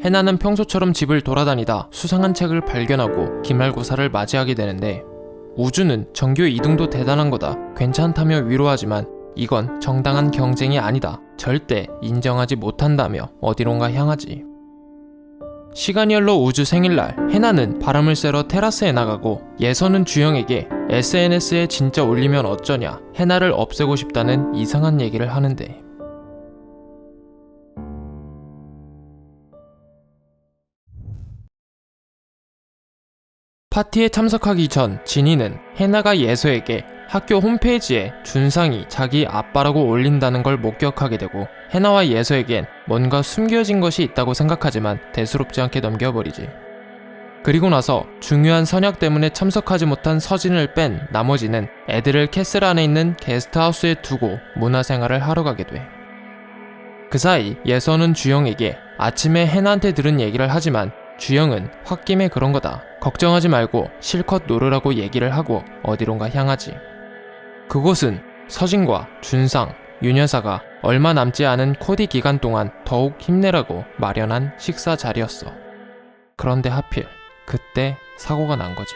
해나는 평소처럼 집을 돌아다니다 수상한 책을 발견하고 기말고사를 맞이하게 되는데, 우주는 전교 2등도 대단한 거다, 괜찮다며 위로하지만 이건 정당한 경쟁이 아니다, 절대 인정하지 못한다며 어디론가 향하지. 시간이 흘러 우주 생일날, 해나는 바람을 쐬러 테라스에 나가고 예서는 주영에게 SNS에 진짜 올리면 어쩌냐, 해나를 없애고 싶다는 이상한 얘기를 하는데, 파티에 참석하기 전 진이는 해나가 예서에게 학교 홈페이지에 준상이 자기 아빠라고 올린다는 걸 목격하게 되고, 해나와 예서에겐 뭔가 숨겨진 것이 있다고 생각하지만 대수롭지 않게 넘겨버리지. 그리고 나서 중요한 선약 때문에 참석하지 못한 서진을 뺀 나머지는 애들을 캐슬 안에 있는 게스트하우스에 두고 문화생활을 하러 가게 돼. 그 사이 예서는 주영에게 아침에 해나한테 들은 얘기를 하지만 주영은 홧김에 그런 거다, 걱정하지 말고 실컷 놀으라고 얘기를 하고 어디론가 향하지. 그곳은 서진과 준상, 윤여사가 얼마 남지 않은 코디 기간 동안 더욱 힘내라고 마련한 식사 자리였어. 그런데 하필 그때 사고가 난 거지.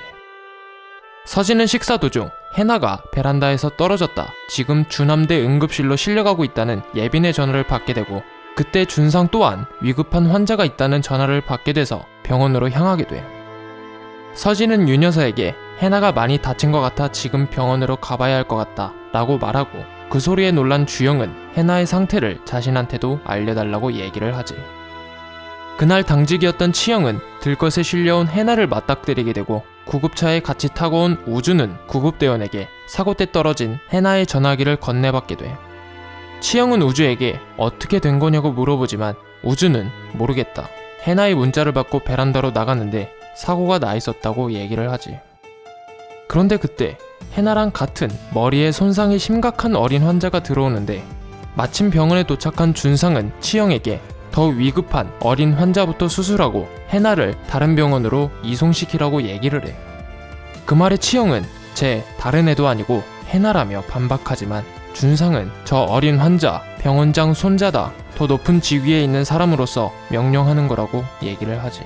서진은 식사 도중 해나가 베란다에서 떨어졌다, 지금 주남대 응급실로 실려가고 있다는 예빈의 전화를 받게 되고, 그때 준상 또한 위급한 환자가 있다는 전화를 받게 돼서 병원으로 향하게 돼. 서진은 윤여사에게 해나가 많이 다친 것 같아 지금 병원으로 가봐야 할 것 같다 라고 말하고, 그 소리에 놀란 주영은 해나의 상태를 자신한테도 알려달라고 얘기를 하지. 그날 당직이었던 치영은 들것에 실려온 해나를 맞닥뜨리게 되고, 구급차에 같이 타고 온 우주는 구급대원에게 사고 때 떨어진 해나의 전화기를 건네받게 돼. 치영은 우주에게 어떻게 된 거냐고 물어보지만 우주는 모르겠다, 해나의 문자를 받고 베란다로 나갔는데 사고가 나 있었다고 얘기를 하지. 그런데 그때 해나랑 같은 머리에 손상이 심각한 어린 환자가 들어오는데, 마침 병원에 도착한 준상은 치영에게 더 위급한 어린 환자부터 수술하고 해나를 다른 병원으로 이송시키라고 얘기를 해. 그 말에 치영은 쟤 다른 애도 아니고 해나라며 반박하지만, 준상은 저 어린 환자 병원장 손자다, 더 높은 직위에 있는 사람으로서 명령하는 거라고 얘기를 하지.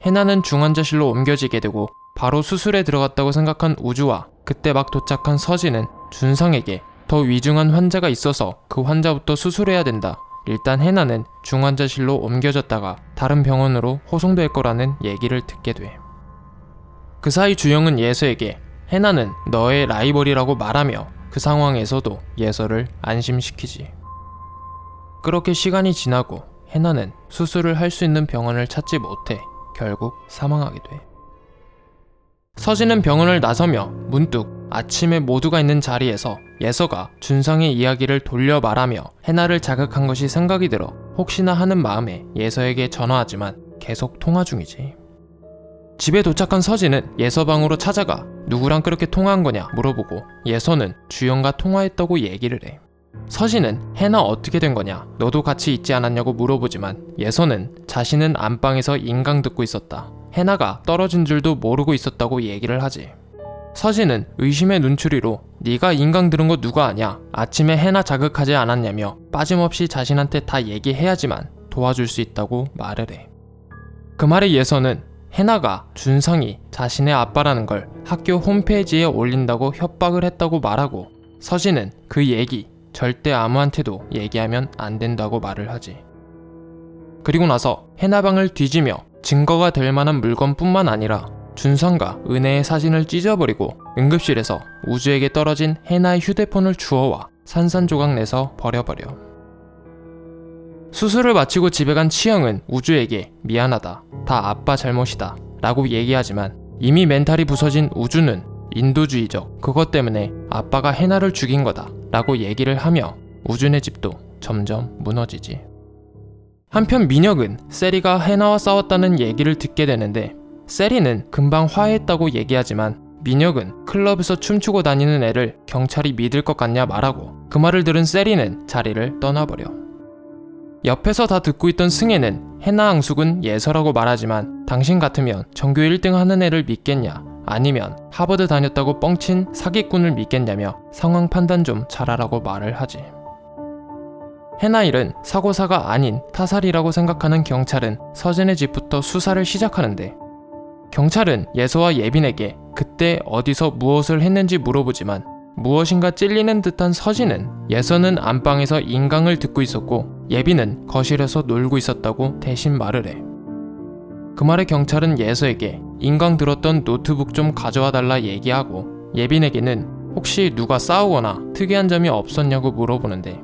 해나는 중환자실로 옮겨지게 되고 바로 수술에 들어갔다고 생각한 우주와 그때 막 도착한 서진은 준상에게 더 위중한 환자가 있어서 그 환자부터 수술해야 된다, 일단 해나는 중환자실로 옮겨졌다가 다른 병원으로 호송될 거라는 얘기를 듣게 돼. 그 사이 주영은 예서에게 해나는 너의 라이벌이라고 말하며 그 상황에서도 예서를 안심시키지. 그렇게 시간이 지나고 해나는 수술을 할 수 있는 병원을 찾지 못해 결국 사망하게 돼. 서진은 병원을 나서며 문득 아침에 모두가 있는 자리에서 예서가 준상의 이야기를 돌려 말하며 해나를 자극한 것이 생각이 들어 혹시나 하는 마음에 예서에게 전화하지만 계속 통화 중이지. 집에 도착한 서진은 예서 방으로 찾아가 누구랑 그렇게 통화한 거냐 물어보고, 예서는 주영과 통화했다고 얘기를 해. 서진은 해나 어떻게 된 거냐, 너도 같이 있지 않았냐고 물어보지만 예서는 자신은 안방에서 인강 듣고 있었다, 해나가 떨어진 줄도 모르고 있었다고 얘기를 하지. 서진은 의심의 눈초리로 네가 인강 들은 거 누가 아냐, 아침에 해나 자극하지 않았냐며 빠짐없이 자신한테 다 얘기해야지만 도와줄 수 있다고 말을 해. 그 말에 예서는 해나가 준상이 자신의 아빠라는 걸 학교 홈페이지에 올린다고 협박을 했다고 말하고, 서진은 그 얘기 절대 아무한테도 얘기하면 안 된다고 말을 하지. 그리고 나서 해나 방을 뒤지며 증거가 될 만한 물건뿐만 아니라 준상과 은혜의 사진을 찢어버리고 응급실에서 우주에게 떨어진 해나의 휴대폰을 주워와 산산조각 내서 버려버려. 수술을 마치고 집에 간 치영은 우주에게 미안하다, 다 아빠 잘못이다 라고 얘기하지만, 이미 멘탈이 부서진 우주는 인도주의적 그것 때문에 아빠가 해나를 죽인 거다 라고 얘기를 하며 우주네 집도 점점 무너지지. 한편 민혁은 세리가 해나와 싸웠다는 얘기를 듣게 되는데, 세리는 금방 화해했다고 얘기하지만 민혁은 클럽에서 춤추고 다니는 애를 경찰이 믿을 것 같냐 말하고, 그 말을 들은 세리는 자리를 떠나버려. 옆에서 다 듣고 있던 승혜는 해나 앙숙은 예서라고 말하지만 당신 같으면 전교 1등 하는 애를 믿겠냐, 아니면 하버드 다녔다고 뻥친 사기꾼을 믿겠냐며 상황 판단 좀 잘하라고 말을 하지. 해나 일은 사고사가 아닌 타살이라고 생각하는 경찰은 서진의 집부터 수사를 시작하는데, 경찰은 예서와 예빈에게 그때 어디서 무엇을 했는지 물어보지만 무엇인가 찔리는 듯한 서진은 예서는 안방에서 인강을 듣고 있었고 예빈은 거실에서 놀고 있었다고 대신 말을 해. 그 말에 경찰은 예서에게 인강 들었던 노트북 좀 가져와 달라 얘기하고 예빈에게는 혹시 누가 싸우거나 특이한 점이 없었냐고 물어보는데,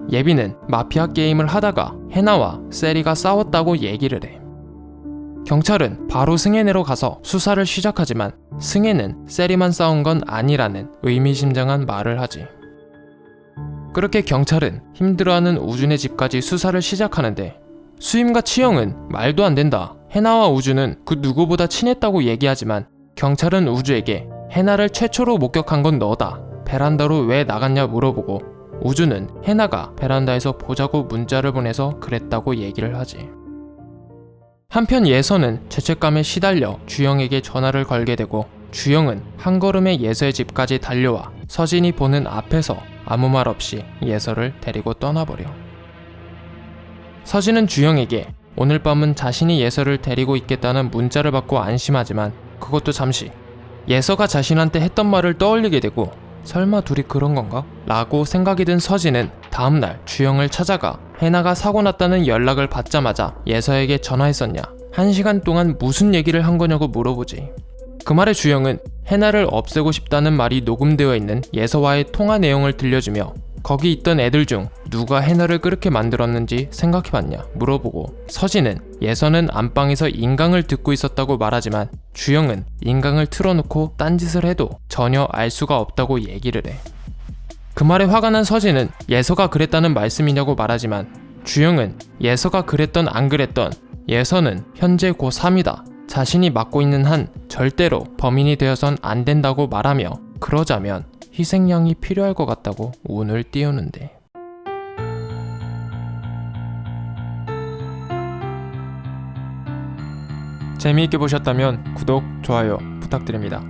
예빈은 마피아 게임을 하다가 해나와 세리가 싸웠다고 얘기를 해. 경찰은 바로 승혜네로 가서 수사를 시작하지만 승혜는 세리만 싸운 건 아니라는 의미심장한 말을 하지. 그렇게 경찰은 힘들어하는 우준의 집까지 수사를 시작하는데, 수임과 치영은 말도 안 된다, 해나와 우준은 그 누구보다 친했다고 얘기하지만 경찰은 우주에게 해나를 최초로 목격한 건 너다, 베란다로 왜 나갔냐 물어보고 우주는 해나가 베란다에서 보자고 문자를 보내서 그랬다고 얘기를 하지. 한편 예서는 죄책감에 시달려 주영에게 전화를 걸게 되고 주영은 한 걸음에 예서의 집까지 달려와 서진이 보는 앞에서 아무 말 없이 예서를 데리고 떠나버려. 서진은 주영에게 오늘 밤은 자신이 예서를 데리고 있겠다는 문자를 받고 안심하지만 그것도 잠시. 예서가 자신한테 했던 말을 떠올리게 되고 설마 둘이 그런 건가? 라고 생각이 든 서진은 다음날 주영을 찾아가 해나가 사고 났다는 연락을 받자마자 예서에게 전화했었냐, 1시간 동안 무슨 얘기를 한 거냐고 물어보지. 그 말에 주영은 해나를 없애고 싶다는 말이 녹음되어 있는 예서와의 통화 내용을 들려주며 거기 있던 애들 중 누가 해나를 그렇게 만들었는지 생각해봤냐 물어보고, 서진은 예서는 안방에서 인강을 듣고 있었다고 말하지만 주영은 인강을 틀어놓고 딴짓을 해도 전혀 알 수가 없다고 얘기를 해. 그 말에 화가 난 서진은 예서가 그랬다는 말씀이냐고 말하지만 주영은 예서가 그랬던 안 그랬던 예서는 현재 고3이다, 자신이 맡고 있는 한 절대로 범인이 되어선 안 된다고 말하며 그러자면 희생양이 필요할 것 같다고 운을 띄우는데, 재미있게 보셨다면 구독, 좋아요 부탁드립니다.